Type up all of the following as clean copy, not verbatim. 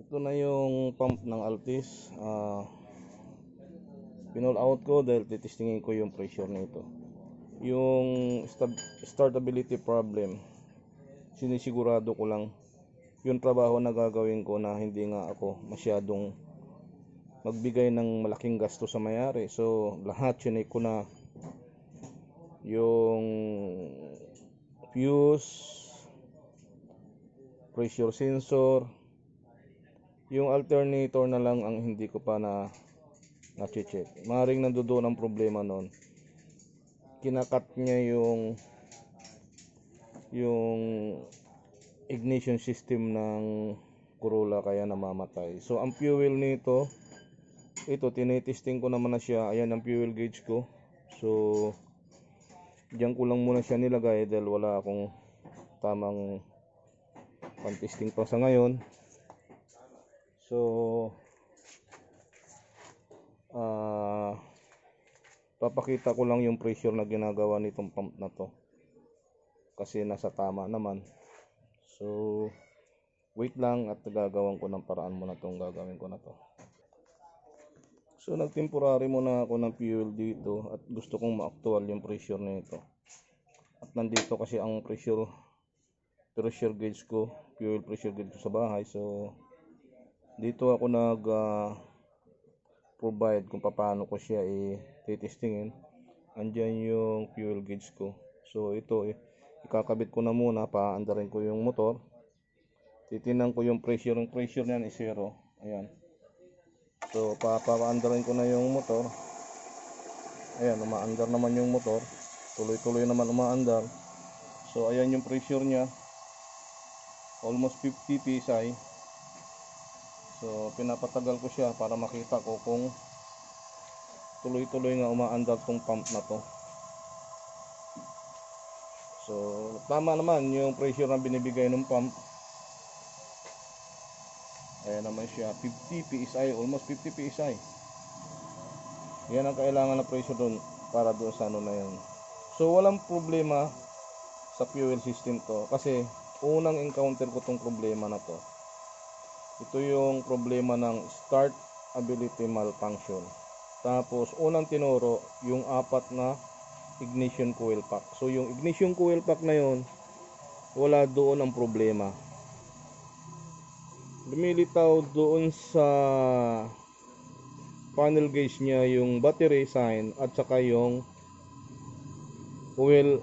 Ito na yung pump ng Altis. Pinol out ko dahil titistingin ko yung pressure nito. Yung startability problem, sinisigurado ko lang yung trabaho na gagawin ko na hindi nga ako masyadong magbigay ng malaking gasto sa may-ari. So lahat chinek ko na, yung fuse, pressure sensor, yung alternator na lang ang hindi ko pa na-check. Maring nandoon ang problema nun. Kinakat niya yung ignition system ng Corolla kaya namamatay. So ang fuel nito, ito tinitesting ko naman na siya. Ayan ang fuel gauge ko. So diyan ko lang muna siya nilagay dahil wala akong tamang pang-testing pa sa ngayon. So papakita ko lang yung pressure na ginagawa nitong pump na to kasi nasa tama naman. So wait lang at gagawin ko ng paraan muna tong gagawin ko na to. So nagtemporary muna ako ng fuel dito at gusto kong ma-actual yung pressure nito. At nandito kasi ang pressure gauge ko, fuel pressure gauge ko sa bahay. So dito ako provide kung paano ko siya i-testingin. Andyan yung fuel gauge ko. So ito ikakabit ko na muna, paandarin ko yung motor. Titingnan ko yung pressure niyan is 0. Ayan. So papaandarin ko na yung motor. Ayan, umaandar naman yung motor. Tuloy-tuloy naman umaandar. So ayan yung pressure niya. Almost 50 psi. So pinapatagal ko siya para makita ko kung tuloy-tuloy nga umaandar tong pump na to. So tama naman yung pressure na binibigay ng pump. Ayan naman siya, 50 psi, almost 50 psi. Yan ang kailangan na pressure doon para doon sa ano na yun. So walang problema sa fuel system to kasi unang encounter ko tong problema na to. Ito yung problema ng start ability malfunction. Tapos unang tinuro yung 4 na ignition coil pack. So yung ignition coil pack na yun, wala doon ang problema. Lumilitaw doon sa panel gauge niya yung battery sign at saka yung oil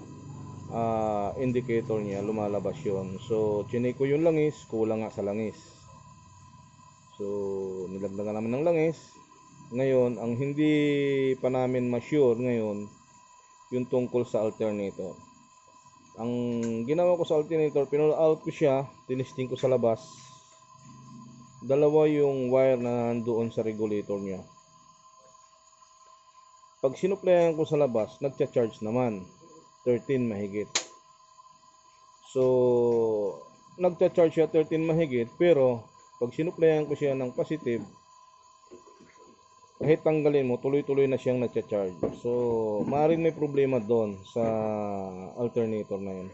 indicator niya, lumalabas yun. So chinek ko yung langis, kulang nga sa langis. So nilagdagan naman ng langis. Ngayon ang hindi pa namin ma-sure ngayon yung tungkol sa alternator. Ang ginawa ko sa alternator, pinull out ko siya, tinisting ko sa labas. Dalawa yung wire na nandoon sa regulator niya. Pag sinuplayan ko sa labas, nagcha-charge naman 13 mahigit. So nagcha-charge siya 13 mahigit, pero pag sinuplayan ko siya ng positive, kahit tanggalin mo, tuloy-tuloy na siyang nagcha-charge. So maaaring may problema doon sa alternator na yun.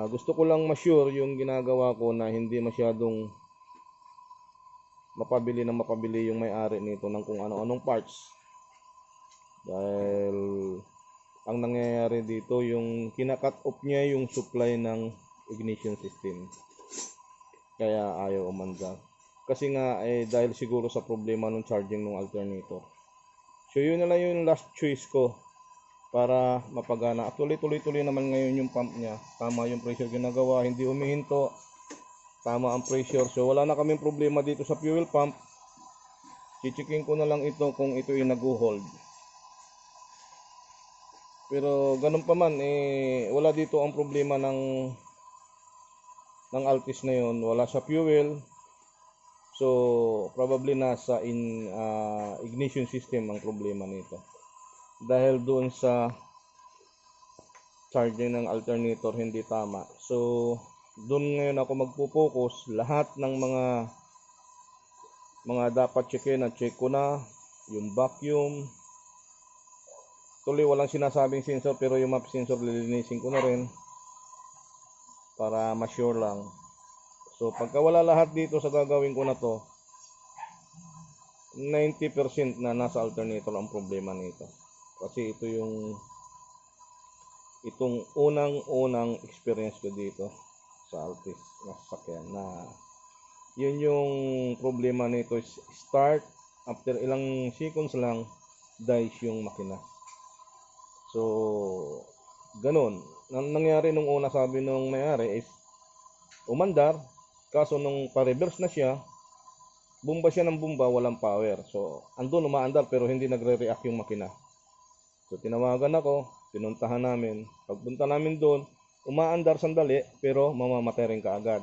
Gusto ko lang ma-sure yung ginagawa ko na hindi masyadong mapabili yung may-ari nito ng kung ano-anong parts. Dahil ang nangyayari dito, yung kinakat off niya yung supply ng ignition system. Kaya ayaw umandar. Kasi nga dahil siguro sa problema ng charging ng alternator. So yun na lang yung last choice ko para mapagana. Actually tuloy-tuloy naman ngayon yung pump niya. Tama yung pressure ginagawa, hindi humihinto. Tama ang pressure. So wala na kaming problema dito sa fuel pump. Chichikin ko na lang ito kung ito ay nag-hold. Pero ganun pa man, wala dito ang problema ng Altis na yon. Wala sa fuel. So probably nasa ignition system ang problema nito. Dahil doon sa charging ng alternator hindi tama. So doon ngayon ako magpo-focus. Lahat ng mga dapat checkin na check ko na. Yung vacuum, tuloy walang sinasabing sensor, pero yung map sensor lilinisin ko na rin para ma-sure lang. So So pagka wala lahat dito sa gagawin ko na to, 90% na nasa alternator ang problema nito. Kasi ito yung itong unang experience ko dito sa Altis na sasakyan na yun yung problema nito is start after ilang seconds lang dies yung makina. So ganun nangyari nung una. Sabi nung may-ari is umandar, kaso nung pa-reverse na siya, bumba siya ng bumba, walang power. So andun umaandar pero hindi nagre-react yung makina. So tinawagan ako, pinuntahan namin. Pagpunta namin doon, umaandar sandali pero mamamatay rin kaagad.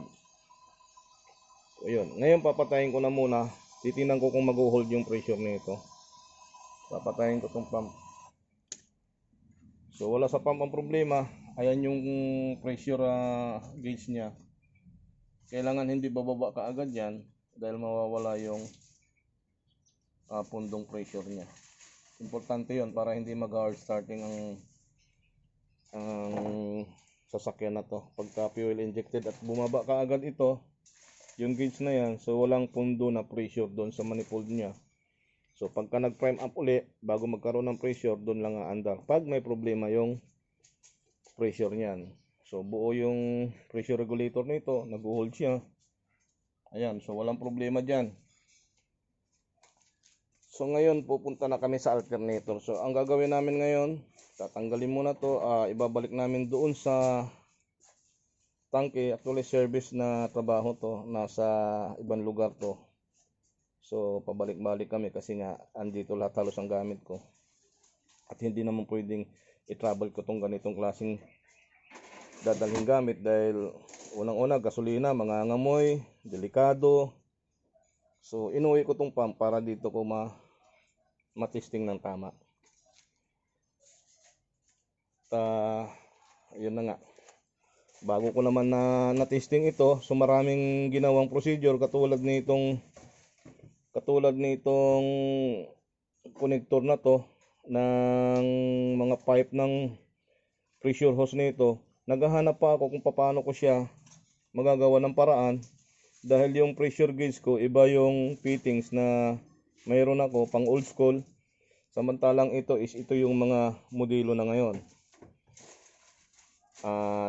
So yun, ngayon papatayin ko na muna. Titingnan ko kung mag-hold yung pressure nito. Papatayin ko tong pump. So wala sa pump ang problema. Ayan yung pressure gauge niya. Kailangan hindi bababa kaagad yan dahil mawawala yung pundong pressure niya. Importante yon para hindi mag-hard starting ang sasakyan na to. Pagka fuel injected at bumaba kaagad ito, yung gauge na yan, so walang pundo na pressure doon sa manifold niya. So pagka nag-prime up uli, bago magkaroon ng pressure, doon lang aandar. Pag may problema yung pressure niyan. So buo yung pressure regulator nito, nag-hold siya. Ayan, so walang problema diyan. So ngayon pupunta na kami sa alternator. So ang gagawin namin ngayon, tatanggalin muna to, ibabalik namin doon sa tangke. Actually service na trabaho to, nasa ibang lugar to. So pabalik-balik kami kasi nga andito lahat halos ang gamit ko. At hindi naman pwedeng i-travel ko tong ganitong klaseng dadalhin gamit dahil unang-una gasolina, mangangamoy, delikado. So inuwi ko tong pump para dito ko matesting ng tama. Yun na nga. Bago ko naman na-testing ito, so maraming ginawang procedure katulad nitong connector na to ng mga pipe ng pressure hose nito. Naghahanap pa ako kung paano ko siya magagawa ng paraan dahil yung pressure gauge ko iba yung fittings na mayroon ako pang old school, samantalang ito yung mga modelo na ngayon.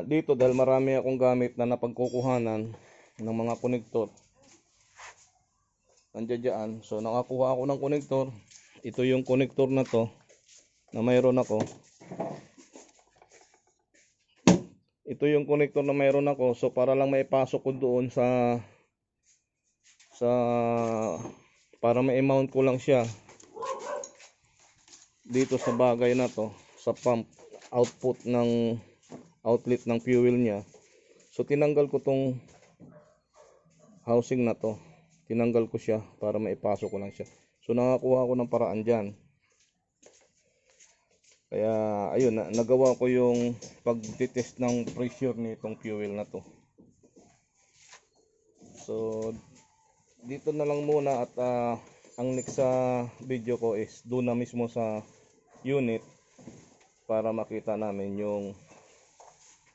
Dito dahil marami akong gamit na napagkukuhanan ng mga connector nandiyan, so nakakuha ako ng connector. Ito yung connector na to na mayroon ako. Ito yung connector na mayroon ako, so para lang maipasok ko doon para ma-mount ko lang siya dito sa bagay na to, sa pump output ng outlet ng fuel niya. So tinanggal ko tong housing na to, tinanggal ko siya para maipasok ko lang siya. So nakakuha ko ng paraan dyan. Kaya ayun, nagawa ko yung pag-test ng pressure nitong fuel na to. So dito na lang muna at ang next sa video ko is doon na mismo sa unit para makita namin yung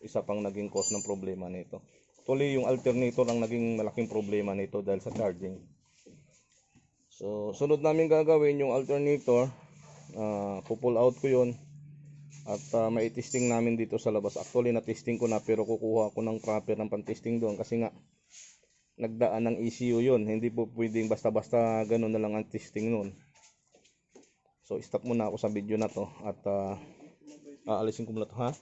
isa pang naging cause ng problema nito. Tuloy yung alternator ang naging malaking problema nito dahil sa charging. So sunod namin gagawin yung alternator, pull out ko yun at mai-testing namin dito sa labas. Actually na-testing ko na pero kukuha ko ng proper ng pan-testing doon kasi nga nagdaan ng ECU yun. Hindi po pwedeng basta-basta ganun na lang ang testing nun. So stop muna ako sa video na to at aalisin ko muna to, ha?